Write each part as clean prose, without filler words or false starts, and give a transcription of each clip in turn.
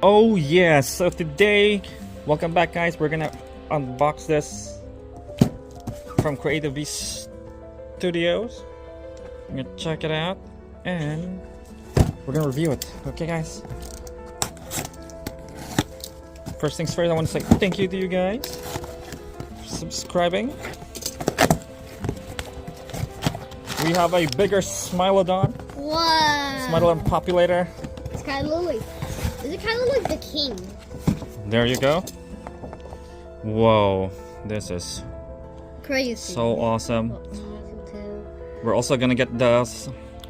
Oh yes, so today, welcome back guys, we're gonna unbox this from Creative Beast Studios. We're gonna check it out and we're gonna review it. Okay guys, first things first, I want to say thank you to you guys for subscribing. We have a bigger SMILODON. Wow! SMILODON populator. It's kind of like, is it kind of like the king? There you go. Whoa, this is Crazy. so awesome. We're also gonna get the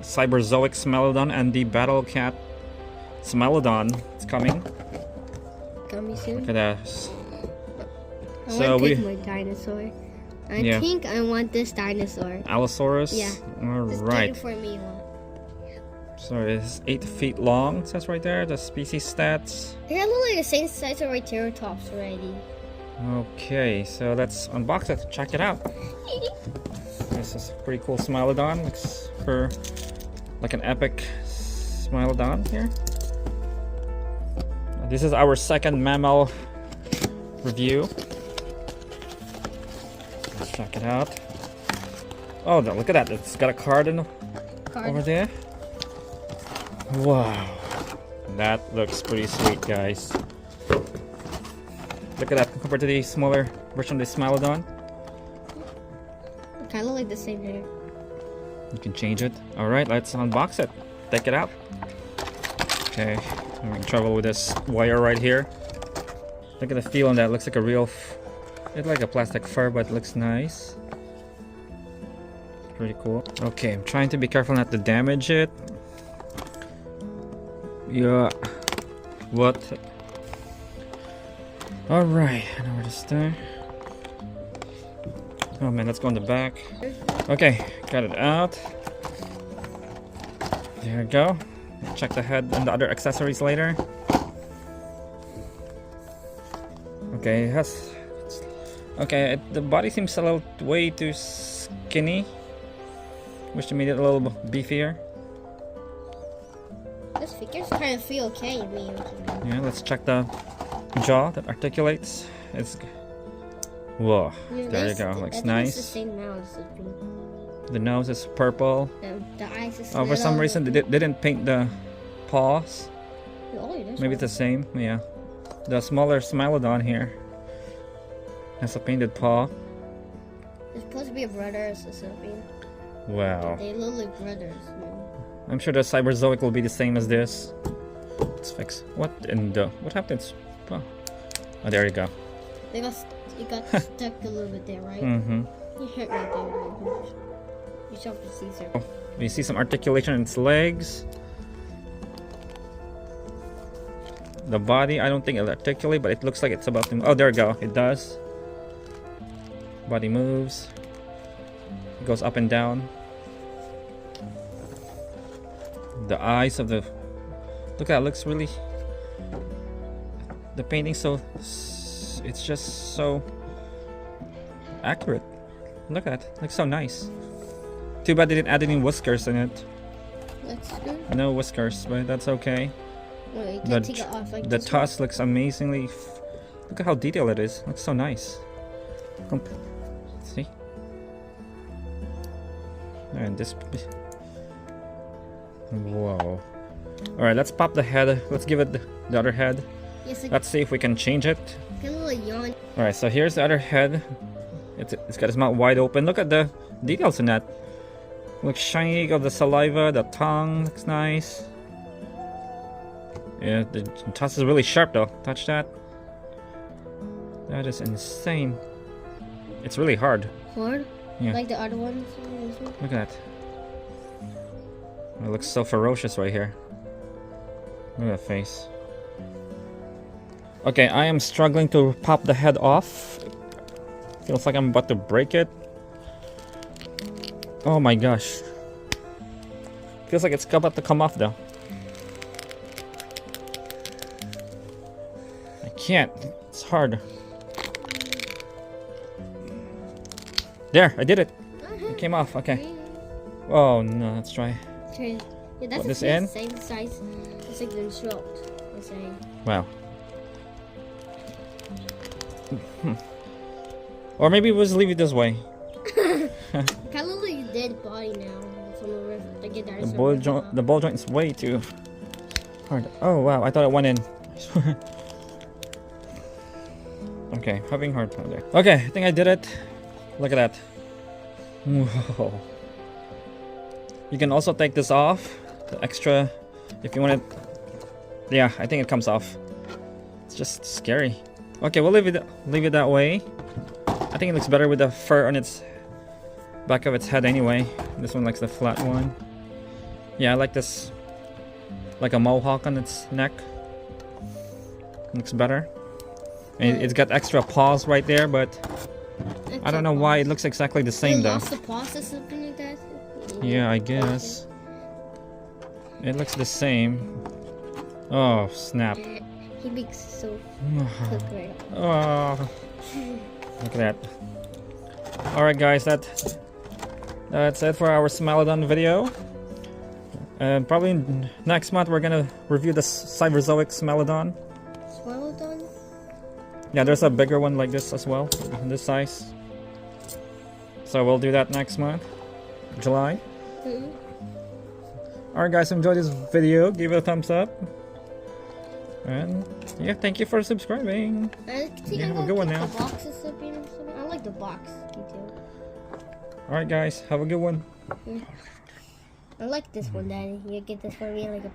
Cenozoic SMILODON and the Battle Cat SMILODON. It's coming. Coming soon. Look at that. I So want to pick my dinosaur. I think I want this dinosaur. Allosaurus. Yeah. All Just right. take it for me. So it's 8 feet long. It says right there. The species stats. They look like the same size of Triceratops already. Okay, so let's unbox it. Check it out. This is a pretty cool SMILODON. Looks for like an epic SMILODON here. This is our second mammal review. Let's check it out. Oh, look at that. It's got a card over there. Wow. That looks pretty sweet, guys. Look at that compared to the smaller version of the SMILODON. Kind of like the same hair. You can change it. Alright, let's unbox it. Take it out. Okay, I'm in trouble with this wire right here. Look at the feel on that. It looks like a real... It's like a plastic fur, but it looks nice. Pretty cool. Okay, I'm trying to be careful not to damage it. Yeah. What? Alright, I know where to start. Oh man, let's go on the back. Okay, got it out. There we go. Check the head and the other accessories later. Okay, it has... Okay, the body seems a little way too skinny. Wish they made it a little beefier. This figures kind of feel okay. Yeah, let's check the jaw that articulates. It's... Whoa, there you go. Looks nice. It's the same nose. The nose is purple. The eyes is for some reason they didn't paint the paws. Maybe it's the same. Yeah. The smaller SMILODON here has a painted paw. They're supposed to be brothers or something. Wow. They look like brothers. I'm sure the Cenozoic will be the same as this. Let's fix. What in the... What happened? Oh, there you go. It got stuck a little bit there, right? Mm-hmm. You hit right there. You shot the Caesar. Oh, you see some articulation in its legs. The body, I don't think it'll articulate, but it looks like it's about to... Oh, there we go. It does. Body moves. It goes up and down. The eyes of the... Look at that. It looks really... The painting so... It's just so... accurate. Look at that. It looks so nice. Too bad they didn't add any whiskers in it. That's good. No whiskers, but that's okay. Well, you can take it off like the this tusk looks amazingly... Look at how detailed it is. It looks so nice. See? And this... Whoa. Alright, let's pop the head. Let's give it the other head. Yes, Let's see if we can change it. Alright, so here's the other head. It's got its mouth wide open. Look at the details in that. Looks shiny of the saliva, the tongue looks nice. Yeah, the tusk is really sharp though. Touch that. That is insane. It's really hard. Hard? Yeah. Like the other ones? Look at that. It looks so ferocious right here. Look at that face. Okay, I am struggling to pop the head off. Feels like I'm about to break it. Oh my gosh. Feels like it's about to come off though. I can't. It's hard. There, I did it. It came off. Okay. Oh no, let's try. Okay. Yeah, that's Put the this in. same size as like the throat. Just saying. Wow. Or maybe we'll just leave it this way. Kind of look like a dead body now. From a river. Like The ball joint is way too hard. Oh wow, I thought it went in. Okay, having hard time there. Okay, I think I did it. Look at that. Whoa. You can also take this off. The extra, if you want it. Yeah, I think it comes off. It's just scary. Okay, we'll leave it that way. I think it looks better with the fur on its back of its head anyway. This one likes the flat one. Yeah, I like this, like a mohawk on its neck. Looks better. And it's got extra paws right there, but I don't know why it looks exactly the same though. Lost the paws or something like that? Yeah, I guess. It looks the same. Oh, snap. He makes so great. Oh, look at that. Alright guys, that's it for our Smilodon video. And probably next month we're gonna review the Cenozoic Smilodon. Smilodon? Yeah, there's a bigger one like this as well, this size. So we'll do that next month, July. Alright guys, enjoy this video, give it a thumbs up. And yeah, thank you for subscribing. I think have I'm a good one keep now. The boxes open or something. I like the box detail. Alright guys, have a good one. I like this one, Daddy. You get this for me like a